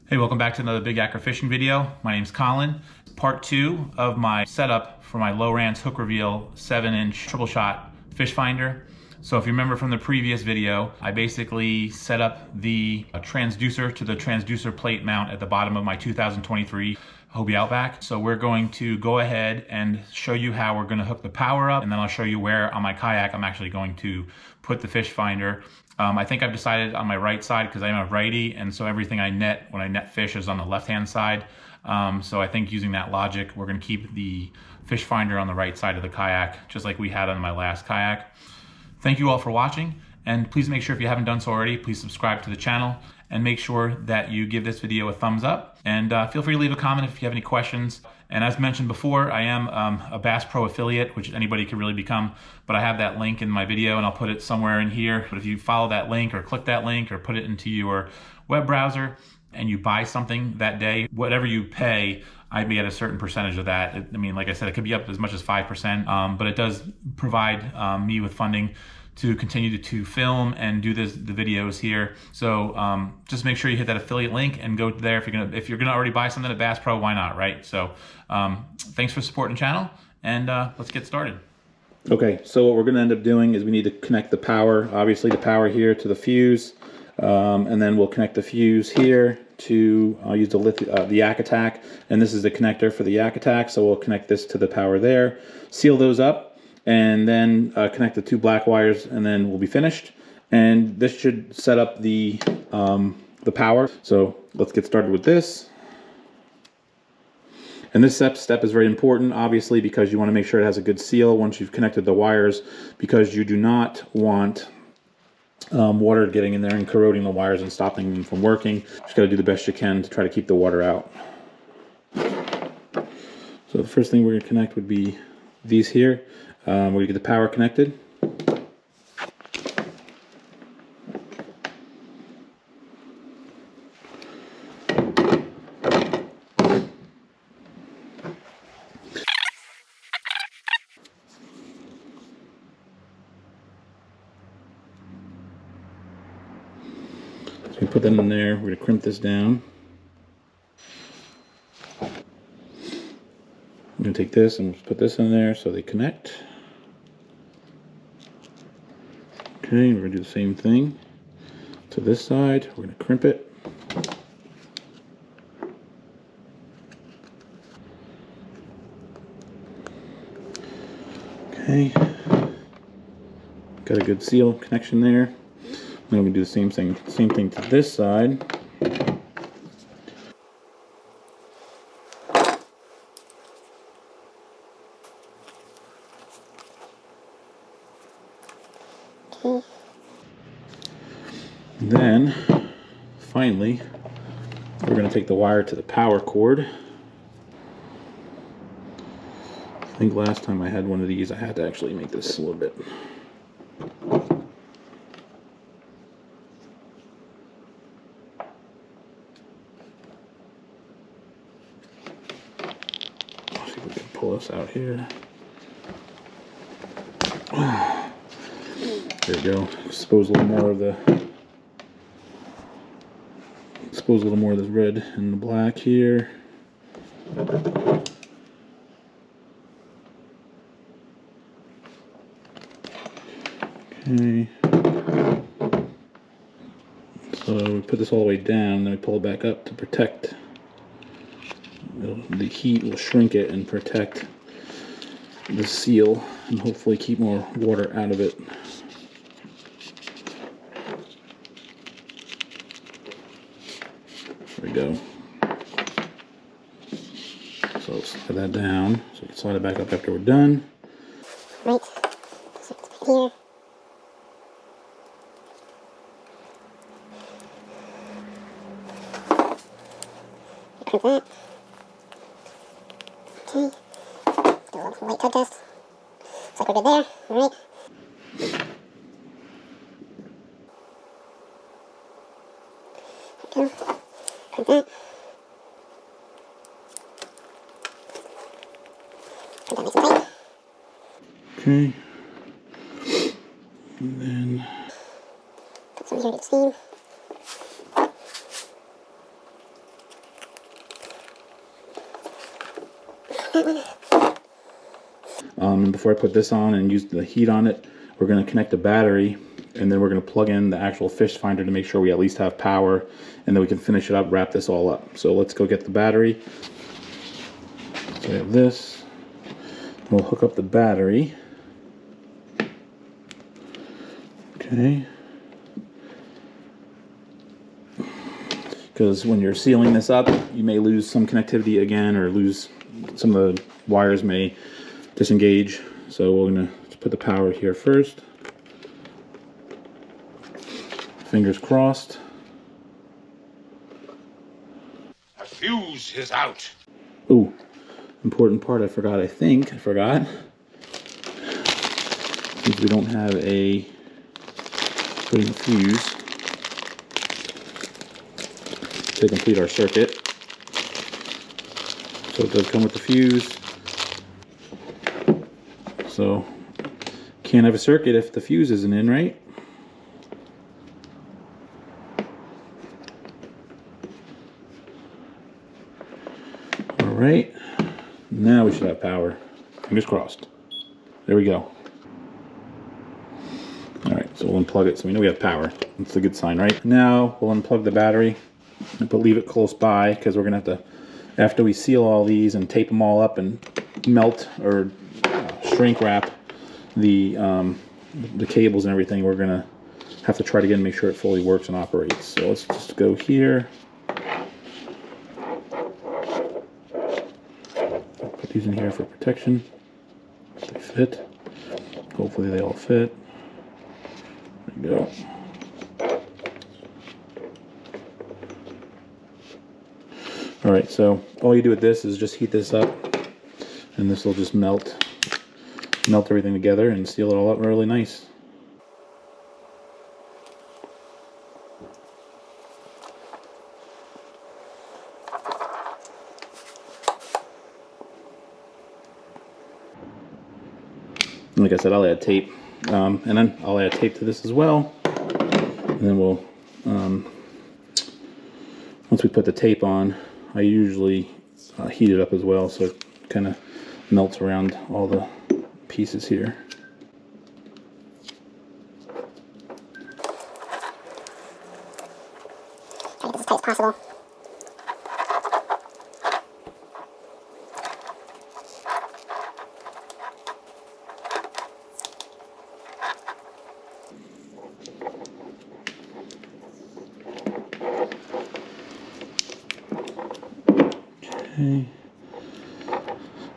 Hey, welcome back to another Big Acro fishing video. My name's Colin. Part 2 of my setup for my Lowrance Hook Reveal 7-inch triple shot fish finder. So if you remember from the previous video, I basically set up the transducer to the transducer plate mount at the bottom of my 2023 Hobie Outback. So we're going to go ahead and show you how we're going to hook the power up, and then I'll show you where on my kayak I'm actually going to put the fish finder. I think I've decided on my right side because I'm a righty, and so everything I net when I net fish is on the left-hand side. So I think using that logic, we're going to keep the fish finder on the right side of the kayak, just like we had on my last kayak. Thank you all for watching, and please make sure if you haven't done so already, please subscribe to the channel and make sure that you give this video a thumbs up, and feel free to leave a comment if you have any questions. And as mentioned before, I am a Bass Pro affiliate, which anybody can really become, but I have that link in my video and I'll put it somewhere in here. But if you follow that link or click that link or put it into your web browser and you buy something that day, whatever you pay, I'd be at a certain percentage of that. I mean, like I said, it could be up as much as 5%, but it does provide me with funding to continue to film and do the videos here. So just make sure you hit that affiliate link and go there. If you're gonna already buy something at Bass Pro, why not, right? So thanks for supporting the channel, and let's get started. Okay, so what we're gonna end up doing is we need to connect the power, obviously the power here to the fuse, and then we'll connect the fuse here to use the Yak Attack, and this is the connector for the Yak Attack, so we'll connect this to the power there, seal those up, and then connect the two black wires, and then we'll be finished. And this should set up the power. So let's get started with this. And this step is very important, obviously, because you want to make sure it has a good seal once you've connected the wires, because you do not want water getting in there and corroding the wires and stopping them from working. You just got to do the best you can to try to keep the water out. So the first thing we're going to connect would be these here. We're going to get the power connected. So we put them in there. We're going to crimp this down. I'm going to take this and put this in there so they connect. Okay, we're going to do the same thing to this side. We're going to crimp it. Okay, got a good seal connection there. Then we're going to do the same thing to this side. And then, finally, we're going to take the wire to the power cord. I think last time I had one of these, I had to actually make this a little bit. Let's see if we can pull this out here. There we go. Expose a little more of this red and the black here. Okay. So we put this all the way down, then we pull it back up to protect. The heat will shrink it and protect the seal and hopefully keep more water out of it. There we go. So let's slide that down so we can slide it back up after we're done. Right. So it's here. Like that. Okay. Do a little light tug test. Looks like we're good there. Alright. There we go. Like that. Put that nice and tight. Okay. And then put some here to steam. And before I put this on and use the heat on it, we're going to connect the battery, and then we're going to plug in the actual fish finder to make sure we at least have power, and then we can finish it up, wrap this all up. So let's go get the battery. So we have this. We'll hook up the battery. Okay. Because when you're sealing this up, you may lose some connectivity again, or lose some of the wires may disengage. So we're going to put the power here first. Fingers crossed. A fuse is out. Ooh, important part I forgot, I forgot. Since we don't have a putting a fuse to complete our circuit. So it does come with the fuse. So can't have a circuit if the fuse isn't in, right? All right, now we should have power. Fingers crossed. There we go. All right, so we'll unplug it so we know we have power. That's a good sign, right? Now we'll unplug the battery, but leave it close by because we're gonna have to, after we seal all these and tape them all up and melt or shrink wrap the cables and everything, we're gonna have to try to again make sure it fully works and operates. So let's just go here. Put these in here for protection. They fit. Hopefully they all fit. There we go. All right, so all you do with this is just heat this up, and this will just melt everything together and seal it all up really nice. Like I said, I'll add tape, and then I'll add tape to this as well, and then we'll, once we put the tape on, I usually heat it up as well so it kind of melts around all the pieces here. Try to get this as tight as possible. Okay.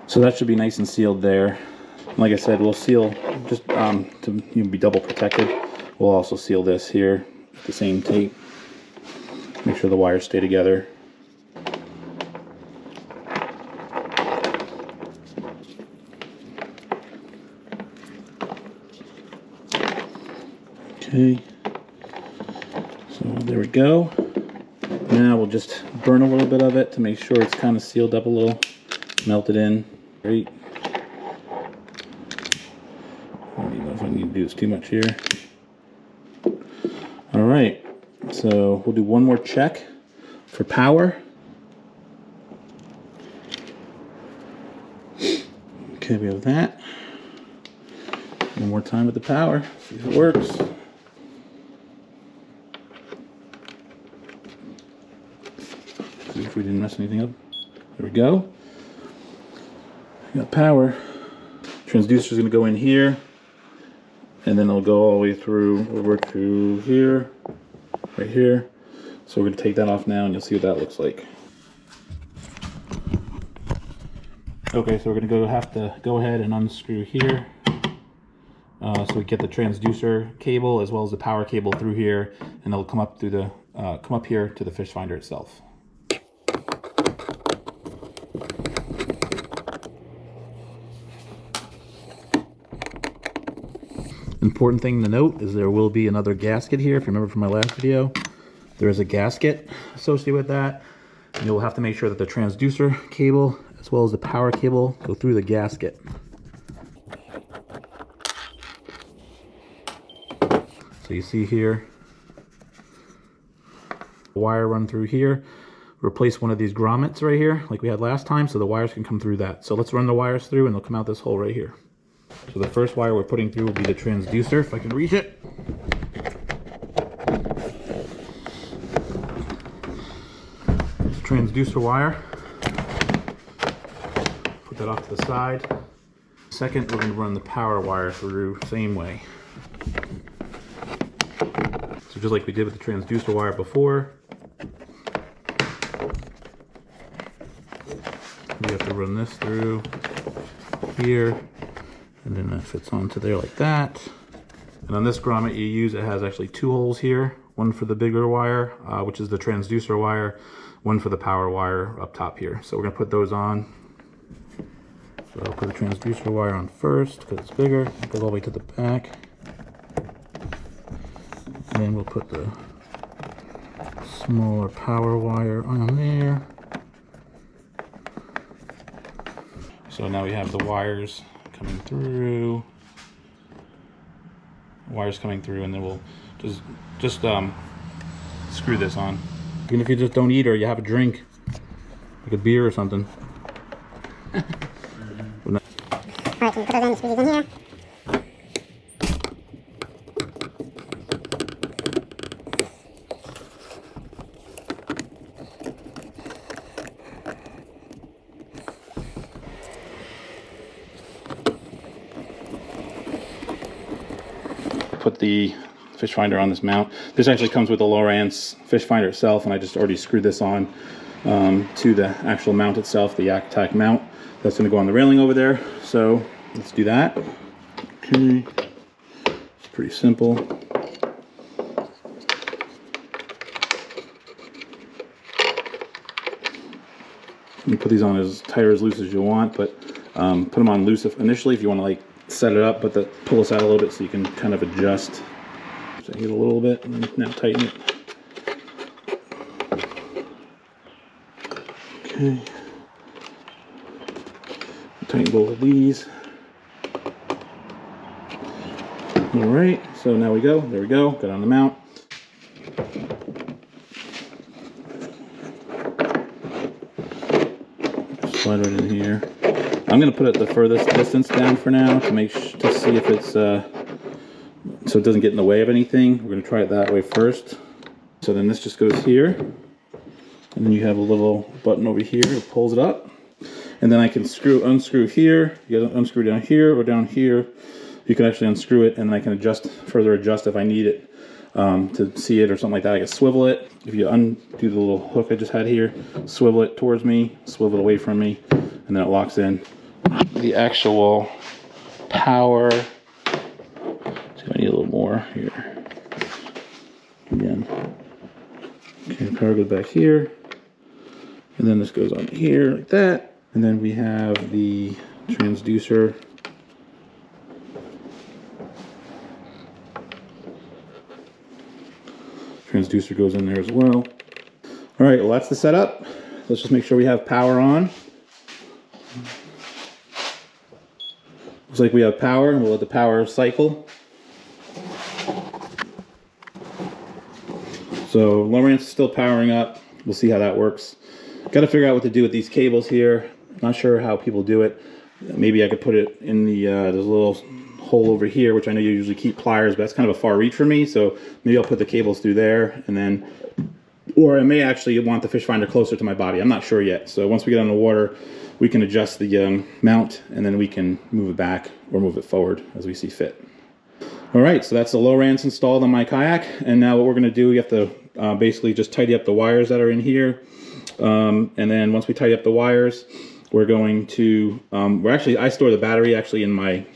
So that should be nice and sealed there. Like I said, we'll seal just to be double protected. We'll also seal this here with the same tape. Make sure the wires stay together. Okay. So there we go. Now we'll just burn a little bit of it to make sure it's kind of sealed up a little, melted in. Great. I don't know if I need to do this too much here. All right, so we'll do one more check for power. Okay, we have that. One more time with the power, see if it works. See if we didn't mess anything up. There we go. We got power. Transducer is going to go in here, and then it'll go all the way through over to here, right here. So we're going to take that off now, and you'll see what that looks like. Okay, so we're going to have to go ahead and unscrew here. So we get the transducer cable as well as the power cable through here, and it'll come up through the come up here to the fish finder itself. Important thing to note is there will be another gasket here. If you remember from my last video, there is a gasket associated with that. And you'll have to make sure that the transducer cable as well as the power cable go through the gasket. So you see here, wire run through here. replace one of these grommets right here, like we had last time, so the wires can come through that. So let's run the wires through and they'll come out this hole right here. So the first wire we're putting through will be the transducer, if I can reach it. Transducer wire. Put that off to the side. Second, we're going to run the power wire through, same way. So just like we did with the transducer wire before, we have to run this through here, and then that fits onto there like that. And on this grommet you use, it has actually two holes here, one for the bigger wire, which is the transducer wire, one for the power wire up top here. So we're going to put those on. So I'll put the transducer wire on first because it's bigger. It goes all the way to the back. And then we'll put the smaller power wire on there. So now we have the wires coming through. Wires coming through, and then we'll just screw this on. Even if you just don't eat or you have a drink, like a beer or something. Alright, can you put those in, squeeze these in here? Put the fish finder on this mount. This actually comes with the Lowrance fish finder itself, and I just already screwed this on to the actual mount itself, the Yak Attack mount. That's going to go on the railing over there. So let's do that. Okay, it's pretty simple. You put these on as tight or as loose as you want, but put them on loose initially if you want to like set it up, but pull this out a little bit so you can kind of adjust. So hit a little bit and now tighten it. Okay. Tighten both of these. Alright, so now we go. There we go. Got on the mount. Slide right in here. I'm going to put it the furthest distance down for now to see if it's so it doesn't get in the way of anything. We're going to try it that way first. So then this just goes here, and then you have a little button over here that pulls it up, and then I can unscrew here. You got to unscrew down here or down here. You can actually unscrew it, and then I can further adjust if I need it to see it or something like that. I can swivel it. If you undo the little hook I just had here, swivel it towards me, swivel it away from me, and then it locks in. The actual power, see if I need a little more here. Again. Okay, power goes back here. And then this goes on here like that. And then we have the transducer. Transducer goes in there as well. All right, well that's the setup. Let's just make sure we have power on. Looks like we have power, and we'll let the power cycle. So Lowrance is still powering up. We'll see how that works. Got to figure out what to do with these cables here. Not sure how people do it. Maybe I could put it in the there's a little hole over here, which I know you usually keep pliers, but that's kind of a far reach for me. So maybe I'll put the cables through there, and then, or I may actually want the fish finder closer to my body. I'm not sure yet. So once we get on the water, we can adjust the mount, and then we can move it back or move it forward as we see fit. All right, so that's the Lowrance installed on my kayak, and now what we're going to do, we have to basically just tidy up the wires that are in here, and then once we tidy up the wires, we're going to I store the battery actually in my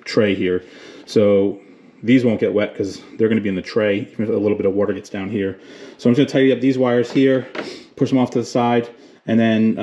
tray here, so these won't get wet because they're going to be in the tray even if a little bit of water gets down here. So I'm just going to tidy up these wires here, push them off to the side, and then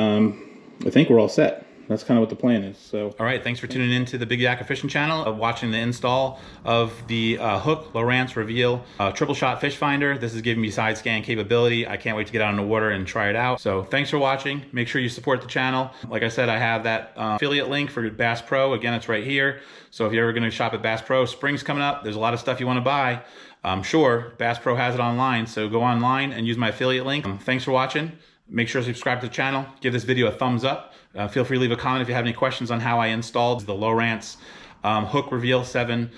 I think we're all set. That's kind of what the plan is. So, all right, thanks for tuning in to the Big Yak Fishing channel, watching the install of the Hook Lowrance Reveal triple shot fish finder. This is giving me side scan capability. I can't wait to get out in the water and try it out. So thanks for watching. Make sure you support the channel. Like I said, I have that affiliate link for Bass Pro. Again, it's right here. So if you're ever going to shop at Bass Pro, spring's coming up. There's a lot of stuff you want to buy. I'm sure Bass Pro has it online. So go online and use my affiliate link. Thanks for watching. Make sure to subscribe to the channel. Give this video a thumbs up. Feel free to leave a comment if you have any questions on how I installed the Lowrance Hook Reveal 7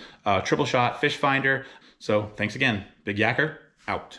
triple shot fish finder. So thanks again. Big Yacker, out.